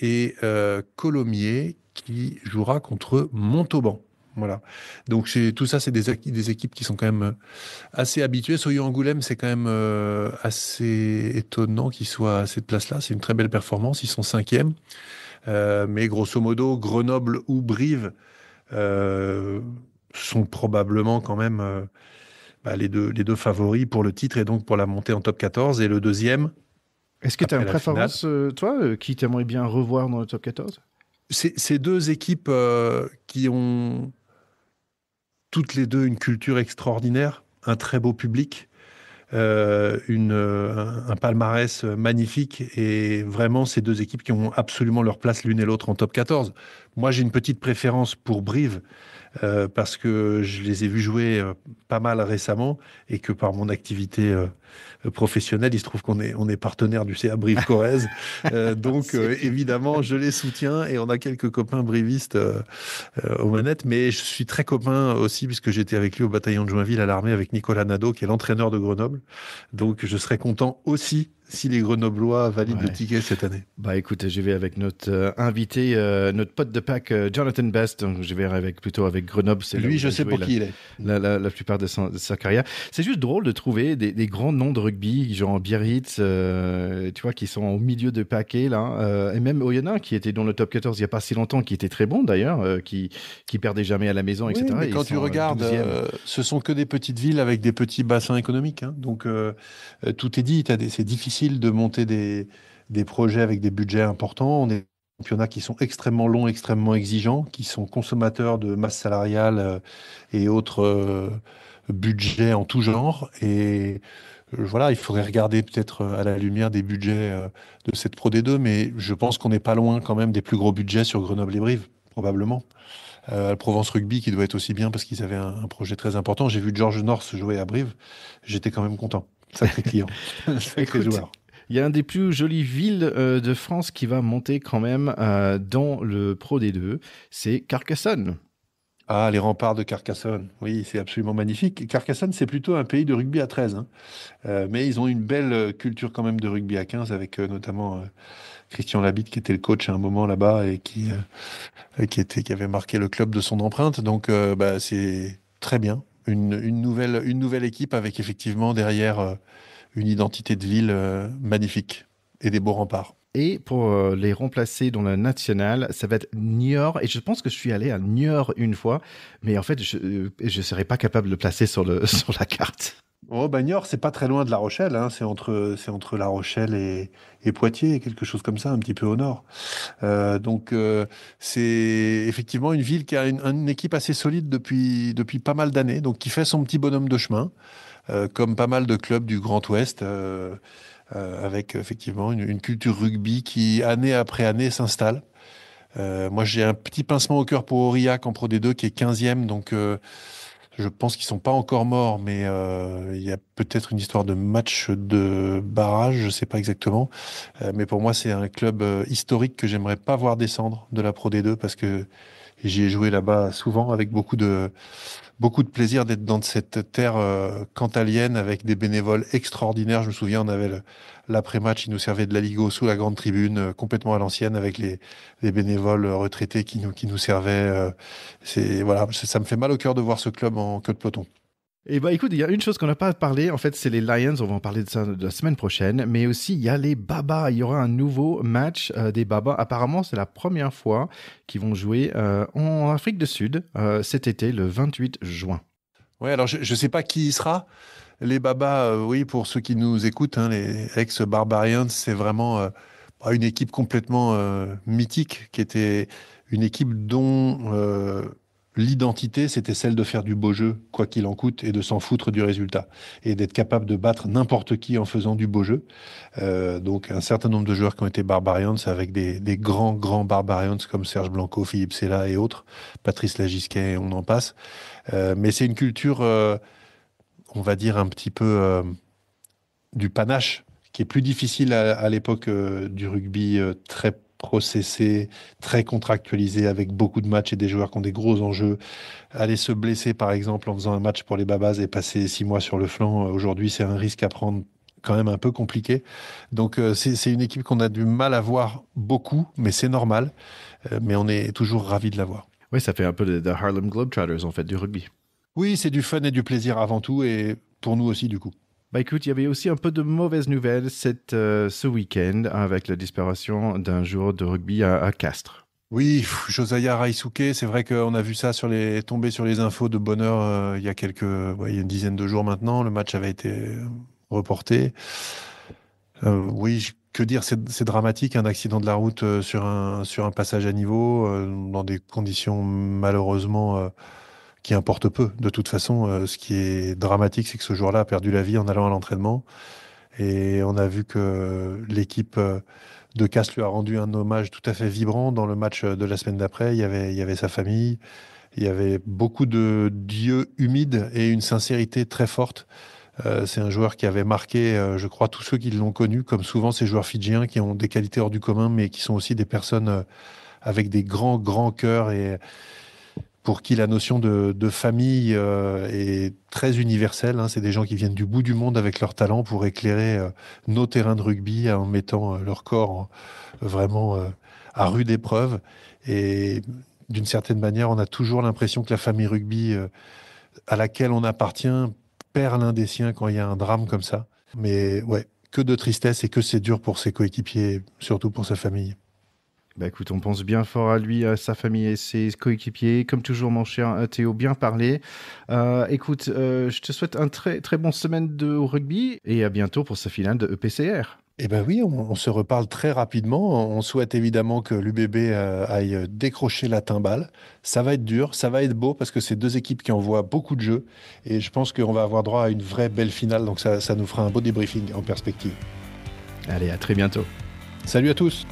et Colomiers qui jouera contre Montauban. Voilà. Donc tout ça, c'est des équipes qui sont quand même assez habituées. Soyo Angoulême, c'est quand même assez étonnant qu'ils soient à cette place-là. C'est une très belle performance. Ils sont cinquièmes. Mais grosso modo, Grenoble ou Brive euh, sont probablement quand même les deux favoris pour le titre et donc pour la montée en top 14. Et le deuxième, Est-ce que tu as une après la finale, préférence, toi, qui t'aimerais bien revoir dans le top 14? c'est deux équipes qui ont toutes les deux une culture extraordinaire, un très beau public, un palmarès magnifique et vraiment ces deux équipes qui ont absolument leur place l'une et l'autre en top 14. Moi, j'ai une petite préférence pour Brive parce que je les ai vus jouer pas mal récemment et que par mon activité professionnelle, il se trouve on est partenaire du CA Brive-Corrèze. Donc, évidemment, je les soutiens et on a quelques copains brivistes aux manettes. Mais je suis très copain aussi puisque j'étais avec lui au bataillon de Joinville à l'armée avec Nicolas Nadeau, qui est l'entraîneur de Grenoble. Donc, je serais content aussi si les Grenoblois valident le Ouais. ticket cette année. Bah écoute, je vais avec notre invité, notre pote de pack, Jonathan Best. Donc, je vais plutôt avec Grenoble, c'est là où Lui, il je a sais joué pour qui il est. la plupart de sa carrière. C'est juste drôle de trouver des grands noms de rugby, genre Biarritz, tu vois, qui sont au milieu de paquets là. Et même Oyonnax, qui était dans le top 14 il n'y a pas si longtemps, qui était très bon d'ailleurs, qui perdait jamais à la maison, Oui, etc. mais Et ils quand tu sont regardes, 12e. ce sont que des petites villes avec des petits bassins économiques, hein. Donc, tout est dit. C'est difficile de monter des projets avec des budgets importants. On est des championnats qui sont extrêmement longs, extrêmement exigeants, qui sont consommateurs de masse salariale et autres budgets en tout genre. Et voilà, il faudrait regarder peut-être à la lumière des budgets de cette Pro D2, mais je pense qu'on n'est pas loin quand même des plus gros budgets sur Grenoble et Brive, probablement. Provence Rugby qui doit être aussi bien parce qu'ils avaient un projet très important. J'ai vu George North jouer à Brive, j'étais quand même content. Sacré client, sacré Écoute, joueur. il y a un des plus jolies villes de France qui va monter quand même dans le Pro D2, c'est Carcassonne. Ah, les remparts de Carcassonne, oui, c'est absolument magnifique. Carcassonne, c'est plutôt un pays de rugby à 13, hein. Mais ils ont une belle culture quand même de rugby à 15 avec notamment Christian Labitte qui était le coach à un moment là-bas et qui avait marqué le club de son empreinte. Donc, c'est très bien. Une nouvelle équipe avec effectivement derrière une identité de ville magnifique et des beaux remparts. Et pour les remplacer dans le national, ça va être Niort. Et je pense que je suis allé à Niort une fois, mais en fait, je ne serais pas capable de le placer sur, sur la carte. Oh, Niort, c'est pas très loin de La Rochelle, hein. C'est entre La Rochelle et Poitiers, quelque chose comme ça, un petit peu au nord. Donc, c'est effectivement une ville qui a une équipe assez solide depuis pas mal d'années, donc qui fait son petit bonhomme de chemin, comme pas mal de clubs du Grand Ouest, avec effectivement une culture rugby qui, année après année, s'installe. Moi, j'ai un petit pincement au cœur pour Aurillac en Pro D2 qui est 15e, donc Je pense qu'ils sont pas encore morts, mais il y a peut-être une histoire de match de barrage, je sais pas exactement. Mais pour moi, c'est un club historique que j'aimerais pas voir descendre de la Pro D2 parce que j'y ai joué là-bas souvent avec beaucoup de plaisir d'être dans cette terre cantalienne avec des bénévoles extraordinaires. Je me souviens, on avait l'après-match, ils nous servaient de la Ligo sous la grande tribune, complètement à l'ancienne, avec les bénévoles retraités qui nous servaient. Voilà, ça me fait mal au cœur de voir ce club en queue de peloton. Et bah écoute, il y a une chose qu'on n'a pas parlé, en fait, c'est les Lions, on va en parler de ça de la semaine prochaine, mais aussi il y a les Babas, il y aura un nouveau match des Babas. Apparemment, c'est la première fois qu'ils vont jouer en Afrique du Sud cet été, le 28 juin. Ouais, alors je ne sais pas qui y sera. Les Babas, oui, pour ceux qui nous écoutent, hein, les ex-Barbarians, c'est vraiment une équipe complètement mythique, qui était une équipe dont l'identité, c'était celle de faire du beau jeu, quoi qu'il en coûte, et de s'en foutre du résultat, et d'être capable de battre n'importe qui en faisant du beau jeu. Donc un certain nombre de joueurs qui ont été Barbarians, avec des grands Barbarians comme Serge Blanco, Philippe Sella et autres, Patrice Lagisquet, on en passe. Mais c'est une culture, on va dire, un petit peu du panache, qui est plus difficile à l'époque du rugby très processé, très contractualisé, avec beaucoup de matchs et des joueurs qui ont des gros enjeux. Aller se blesser, par exemple, en faisant un match pour les Babas et passer 6 mois sur le flanc, aujourd'hui, c'est un risque à prendre quand même un peu compliqué. Donc, c'est une équipe qu'on a du mal à voir beaucoup, mais c'est normal. Mais on est toujours ravis de la voir. Oui, ça fait un peu de Harlem Globetrotters, en fait, du rugby. Oui, c'est du fun et du plaisir avant tout, et pour nous aussi, du coup. Bah écoute, il y avait aussi un peu de mauvaises nouvelles ce week-end avec la disparition d'un joueur de rugby à Castres. Oui, Josiah Raisuke, c'est vrai qu'on a vu ça tomber sur les infos de bonheur il y a il y a une dizaine de jours maintenant. Le match avait été reporté. Oui, que dire, c'est dramatique, un accident de la route sur un passage à niveau, dans des conditions malheureusement qui importent peu. De toute façon, ce qui est dramatique, c'est que ce joueur-là a perdu la vie en allant à l'entraînement. Et on a vu que l'équipe de Castres lui a rendu un hommage tout à fait vibrant dans le match de la semaine d'après. Il y avait sa famille, il y avait beaucoup d'yeux humides et une sincérité très forte. C'est un joueur qui avait marqué, je crois, tous ceux qui l'ont connu, comme souvent ces joueurs fidjiens qui ont des qualités hors du commun, mais qui sont aussi des personnes avec des grands cœurs et pour qui la notion de famille est très universelle, hein. C'est des gens qui viennent du bout du monde avec leur talent pour éclairer nos terrains de rugby en mettant leur corps vraiment à rude épreuve. Et d'une certaine manière, on a toujours l'impression que la famille rugby à laquelle on appartient perd l'un des siens quand il y a un drame comme ça. Mais ouais, que de tristesse et que c'est dur pour ses coéquipiers, surtout pour sa famille. Bah écoute, on pense bien fort à lui, à sa famille et ses coéquipiers. Comme toujours, mon cher Théo, bien parlé. Écoute, je te souhaite un très bon semaine de rugby et à bientôt pour sa finale de EPCR. Eh ben oui, on se reparle très rapidement. On souhaite évidemment que l'UBB aille décrocher la timbale. Ça va être dur, ça va être beau parce que c'est deux équipes qui envoient beaucoup de jeux et je pense qu'on va avoir droit à une vraie belle finale. Donc ça nous fera un beau débriefing en perspective. Allez, à très bientôt. Salut à tous!